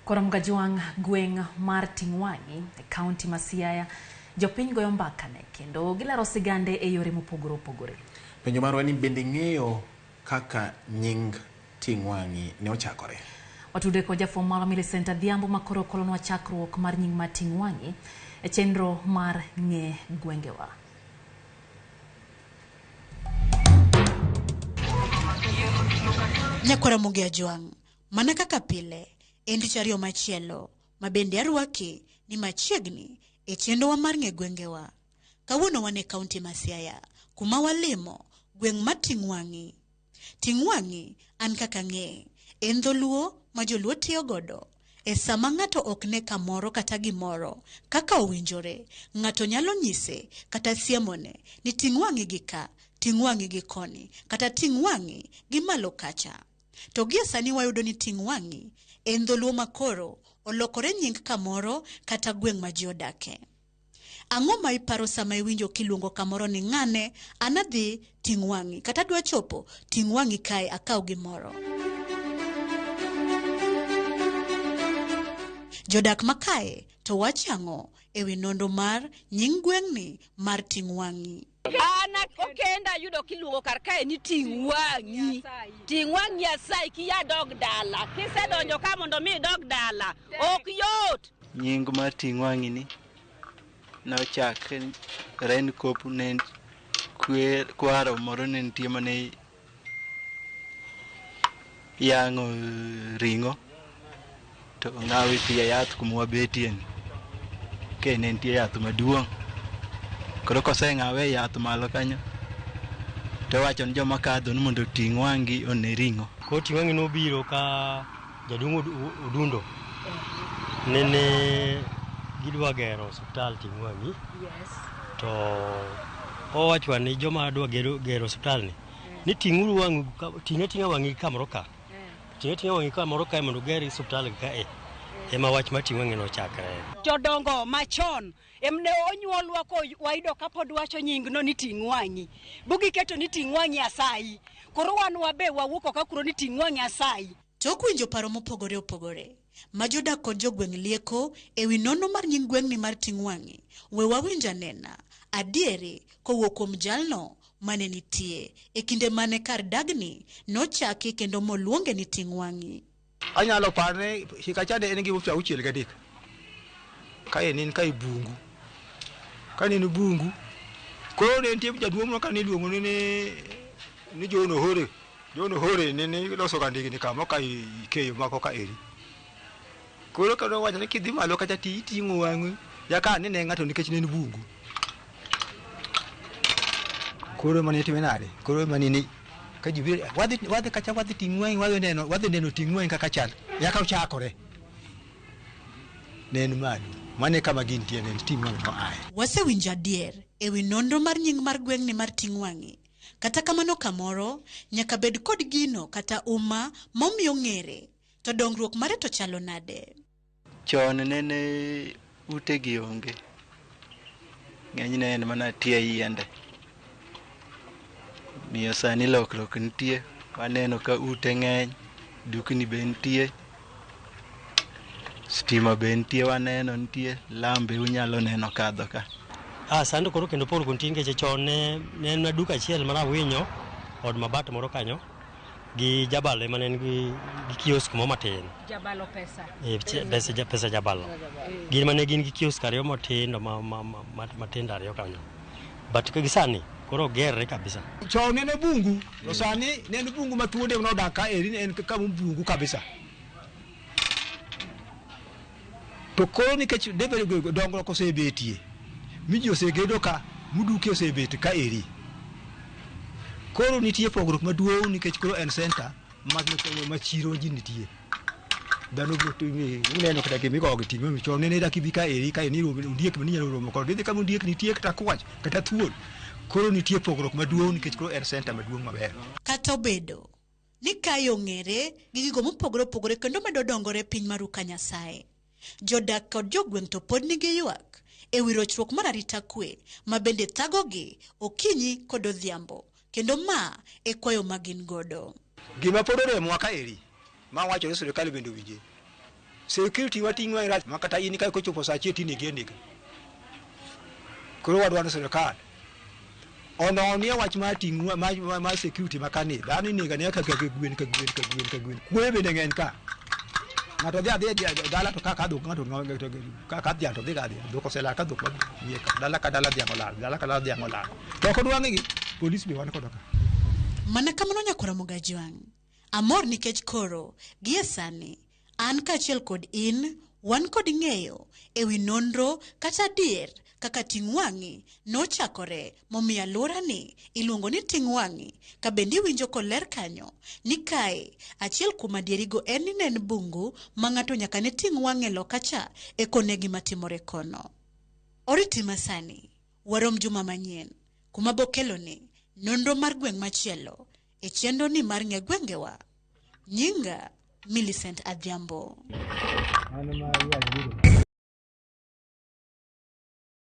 Korom Gajuang gweng mar Tingwangi e kaunti ma Siaya jopiny goyo mbaka ne kendo gilaro sigande e yore mopogore opogore. Penjo marwa ni bende ng'eyo kaka nying Tingwangi ne ochakore. Watude ko jafwambo mar Millicent Adhiambo makoro kolonwa chakruok mar nying mar Tingwangi e chenro mar ng'e gwengewa. Nyakora Mugia Juang, mana kaka pile, endi chario machielo, mabende arwaki ni machiegni e chenro wa mar ng'e gwengewa. Kawuono wane kaunti ma Siaya, kuma walimo gweng ma Tingwangi. Tingwangi an kaka ng'e, en dholuo ma joluo tiyo godo. E sama ng'ato okne kamoro kata gimoro, kaka owinjore, ng'ato nyalo nyise kata siemone ni Tingwangi gi ka, Tingwangi gi koni, kata Tingwangi gi malo kacha. To gie sani wayudo ni Tingwangi en dholuo makoro olokore nying kamoro kata gweng ma ji odake. Ang'o ma iparo sama iwinjo kiluongo kamoro ni ng'ane anadhi Tingwangi kata dwa chopo Tingwangi kae akaw gimoro? Jodak makae to wachang'o ewi nondo mar nying gwengni mar Tingwangi. Ana okenda yudo kiluongo kar kae ni Tingwangi. Tingwangi asai ki ya dog dala. Kisedonjo ka mondo mi dog dala. Ok yot. Nying mar Tingwangi ni na ochak ren kopu ne kwaro moro ne nitie mane yang'o ring'o to ng'awi tie yath kuma wabetie ni. Ke ne nitie yath maduong'. Koro koseng'awe yath malo kanyo to wacho ni joma kadho ni mondo Tingwangi one ring'o. Ko Tingwangi nobiro ka jadung Odundo nene gidwa gero hospital Tingwangi. Yes. To owacho ni joma dwa gero hospital ni ting'uru wang'u ting'a wang'i kamoro ka. Ting'a wang'i kamoro ka mondo ger hospital ka ema wach ma Tingwangi no chakre. Jodongo machon emne onyuolwa ko wayudo kapod wacho nying no ni Tingwangi. Bugi keto ni Tingwangi asai. Koro wan wabe wawuok ka kuro ni Tingwangi asai. Tok winjo paro mopogore opogore ma jodak kod jogweng' lieko ewi nono mar nying gweng'ni mar Tingwangi, we wawinja nena adieri kowuok kuom jalno mane nitie e kinde mane kar dagni nochaki kendo moluonge ni Tingwangi. Anyalo parne hikachade en gi ufta uchiel gadik. Ka enin ka ibungu. Ka nini bungu. Koro ne nitie jaduong' ka ni luongo ni Jono Hore. Jono Hore ne loso gandigi ni kama ka ikeyo mako ka eri. Koro ka no wacho ni kidhi malo kacha ting'o wang'u ya ka ne ng'ato nikech ne bungu. Koro mane time nade? Koro manini ka jibiri wadhi kacha wadhi Tingwangi wadhi neno Tingwangi kaka chal ya ka ochakore. Ne mani mane kama gintie ne Tingwangi no ae. Wasewinja dier ewi nondo mar nying mar gweng'ni mar Tingwangi. Kata kamano kamoro nyaka bed kod gino kata uma momiyo ng'ere. To dongruok mare to chalo nade? Chon nene ute gi onge. Ng'enyne en mana tie yiende. Miyo sani lokruok nitie. Waneno ka ute ng'eny, dukni be nitie. Stima be nitie waneno nitie. Lambe unyalo neno kadho ka. Sando koro kendo polo kunti ngeche chon ne en duka achiel mana winyo od mabat moro kanyo gi jabalo mane gi kiosk mo matin. Jabalo pesa. Pesa jabalo. Gin mane gin gi kiosk ariyo matindo matindo ariyo kanyo. But ka gisani koro gerre kabisa. Chon ne bungu, to sani ne bungu matuode no daka eri en ka bungu kabisa. To koro ni kech debe dongro ko sebetie. Miji osegedo ka muduke osebet ka eri. Koro nitie pogruok maduong' nikech koro en center ma chiro ji nitie. Dhano uneno kata kimi ko gitimo chon ne daki bi ka eri ka ni ondiek mani nyalo romo kod ka ondiek nitie kata kwach kata thuol. Koro nitie pogruok maduong' nikech koro en center maduong' maber. Kata obedo ni kayo ng'ere gi gigo mopogore opogore kendo medo dongore piny maru ka Nyasaye. Jodak kod jogweng' to pod nigi ywak ewi rochruok mar arita kwe ma bende thagogi okinyi kod odhiambo. Kendo ma e kwayo magin godo. Gima pod oremo ka eri ma wacho ni sirikal bende winje. security wating'o ira makata in ka kochopo saa chieti ni geni koro wadwaro serikal ononie wach ma ting'o ma security makani dhani ni gani ka gwen kwe bende ng'eny ka ng'ato dhi dala to ka dhok ng'ato ka dhiang' to dhi ka dhiang' dhok osela ka dhok nie dala ka dala dhiang' olal dala ka dala dhiang' olal to kod wang'igi polis be wan kodoka mana kamano nyakora Mogajwang' amor nikech koro gie sani an kaachiel kod in wan kod ng'eyo ewi nonro kata adier kaka Ting'wang'i nochakore momiyo alworani iluongo ni Ting'wang'i ka bende iwinjo koler kanyo ni kae achiel kuom adierigo en ni nen bungu ma ng'ato nyaka ne Ting'wang'e lokacha e kone gima timore kono. Oriti masani warom juma manyien kuma bokeloni nonro mar gweng' machielo e chenro ni mar Ng'e Gwengewa. Nyinga Millicent Adhiambo.